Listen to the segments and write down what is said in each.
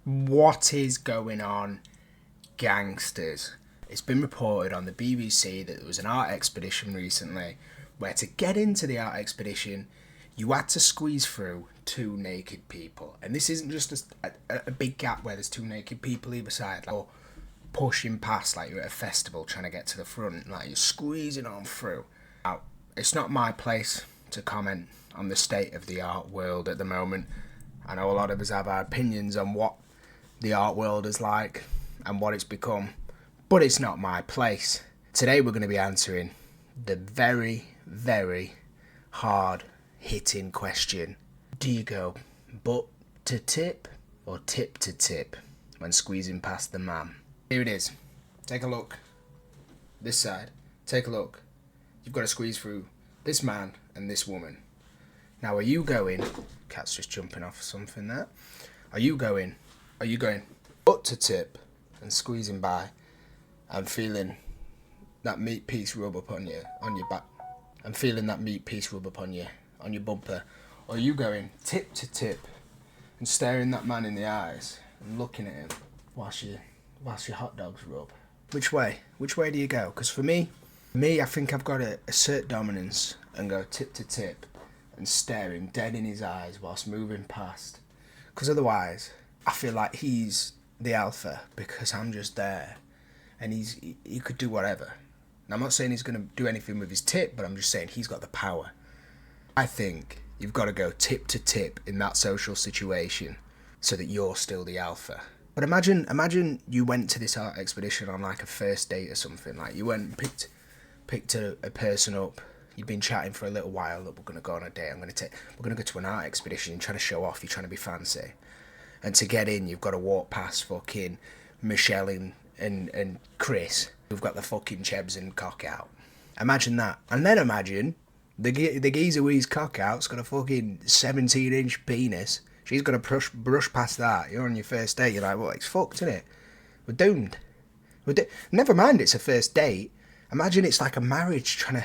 What is going on, gangsters? It's been reported on the BBC that there was an art expedition recently where to get into the art expedition you had to squeeze through two naked people. And this isn't just a big gap where there's two naked people either side, like, or pushing past like you're at a festival trying to get to the front, like you're squeezing on through. Now, it's not my place to comment on the state of the art world at the moment. I know a lot of us have our opinions on what the art world is like and what it's become, but it's not my place. Today we're going to be answering the very, very hard hitting question: do you go butt to tip or tip to tip when squeezing past the man? Here it is. Take a look. This side. Take a look. You've got to squeeze through this man and this woman. Now, are you going... Cat's just jumping off something there. Are you going butt to tip and squeezing by and feeling that meat piece rub up on your back, and feeling that meat piece rub up on your bumper? Or are you going tip to tip and staring that man in the eyes and looking at him whilst your hot dogs rub? Which way do you go? Because for me, I think I've got to assert dominance and go tip to tip and stare him dead in his eyes whilst moving past. Because otherwise, I feel like he's the alpha because I'm just there, and he could do whatever. And I'm not saying he's going to do anything with his tip, but I'm just saying he's got the power. I think you've got to go tip to tip in that social situation so that you're still the alpha. But imagine you went to this art expedition on like a first date or something. Like you went and picked a person up. You've been chatting for a little while. Look, we're going to go on a date. We're going to go to an art expedition. You're trying to show off. You're trying to be fancy. And to get in, you've got to walk past fucking Michelle and Chris, who've got the fucking chebs and cock out. Imagine that. And then imagine the geezer with his cock out's got a fucking 17-inch penis. She's got to brush past that. You're on your first date. You're like, well, it's fucked, isn't it? We're doomed. Never mind it's a first date. Imagine it's like a marriage trying to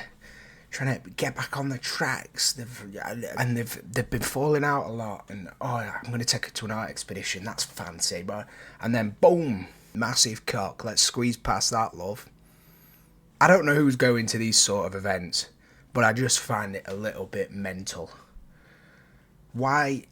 get back on the tracks. They've been falling out a lot. And, I'm going to take her to an art expedition. That's fancy. But, and then, boom, massive cock. Let's squeeze past that, love. I don't know who's going to these sort of events, but I just find it a little bit mental. Why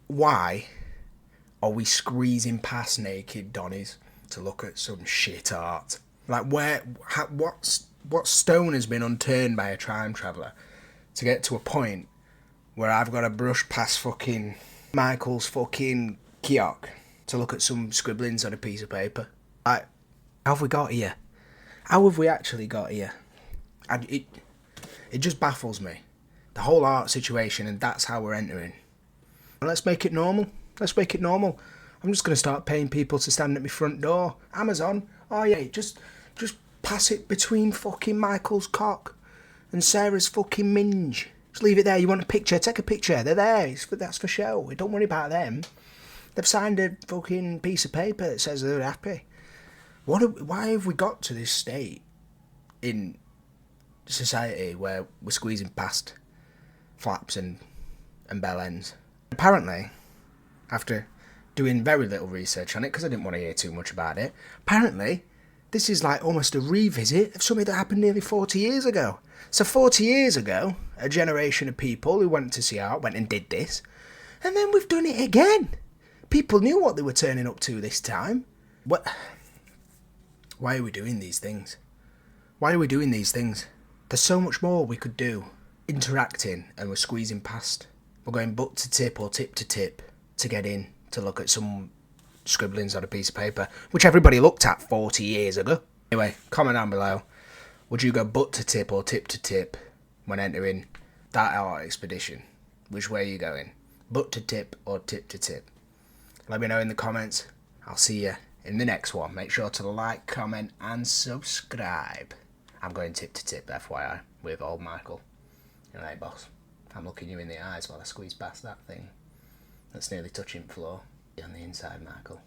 are we squeezing past naked Donnies to look at some shit art? Like, what stone has been unturned by a time traveller to get to a point where I've got to brush past fucking Michael's fucking kiosk to look at some scribblings on a piece of paper? Like, how have we got here? How have we actually got here? It just baffles me. The whole art situation, and that's how we're entering. Let's make it normal. I'm just going to start paying people to stand at my front door. Amazon, just pass it between fucking Michael's cock and Sarah's fucking minge. Just leave it there. You want a picture? Take a picture. They're there. That's for show. Don't worry about them. They've signed a fucking piece of paper that says they're happy. Why have we got to this state in society where we're squeezing past flaps and bell ends? Apparently, after doing very little research on it, because I didn't want to hear too much about it, apparently this is like almost a revisit of something that happened nearly 40 years ago. So 40 years ago, a generation of people who went to see art went and did this, and then we've done it again. People knew what they were turning up to this time. What? Why are we doing these things? There's so much more we could do. Interacting, and we're squeezing past. We're going butt to tip or tip to tip to get in to look at some scribblings on a piece of paper, which everybody looked at 40 years ago. Anyway, comment down below. Would you go butt to tip or tip to tip when entering that art expedition? Which way are you going? Butt to tip or tip to tip? Let me know in the comments. I'll see you in the next one. Make sure to like, comment and subscribe. I'm going tip to tip, FYI, with old Michael. You're right, boss. I'm looking you in the eyes while I squeeze past that thing that's nearly touching the floor on the inside, Michael.